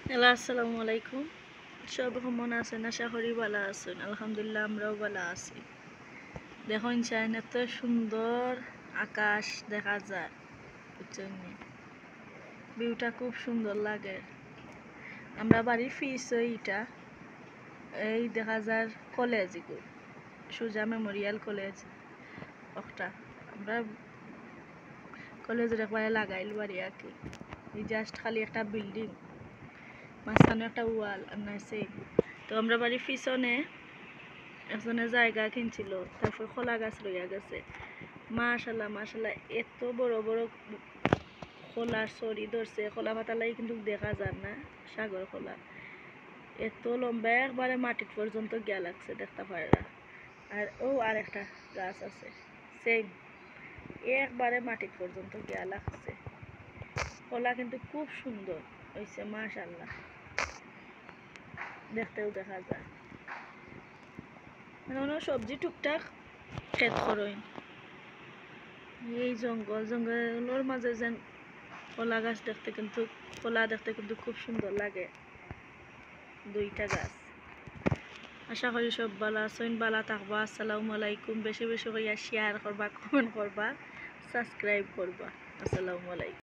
Hello, আসসালামু আলাইকুম। সব কেমন আছেন? আশা করি ভালো আছেন। আলহামদুলিল্লাহ আমরাও ভালো আছি। দেখুন চাইন এত সুন্দর আকাশ দেখা যায়, বুঝছেন নি? ভিউটা খুব সুন্দর লাগে। আমরা বাড়ির ফিস এইটা এই দেখা যায় কলেজ এগুলো সুজা মেমোরিয়াল কলেজ একটা আমরা কলেজের একবারে লাগাইল বাড়ি আর কি। এই জাস্ট খালি একটা বিল্ডিং, মাঝখানে একটা ওয়াল আর নাইছে। তো আমরা বাড়ির পিছনে একজনের জায়গা কিনছিল, তারপর খোলা গাছ রইয়া গেছে। মাশাল্লাহ মাশাল্লাহ, এত বড় বড় খোলার সরি ধরছে। খোলা পাতালাই কিন্তু দেখা যায় না, সাগর খোলা এত লম্বা একবারে মাটির পর্যন্ত গিয়া লাগছে, দেখতে পারে। আর ও আর একটা গাছ আছে সেম একবারে মাটির পর্যন্ত গিয়া লাগছে। খোলা কিন্তু খুব সুন্দর হয়েছে, মাশাল্লাহ, দেখতেও দেখা যায়। মানে সবজি টুকটাক ক্ষেত করইন, এই জঙ্গলের মাঝে যেন কলা গাছ দেখতে কিন্তু কলা দেখতে কিন্তু খুব সুন্দর লাগে। দুইটা গাছ। আশা করি সব ভালো আছেন, ভালো থাকবা। আসসালামু আলাইকুম। বেশি বেশি করিয়া শেয়ার করবা, কমেন্ট করবা, সাবস্ক্রাইব করবা। আসসালামু আলাইকুম।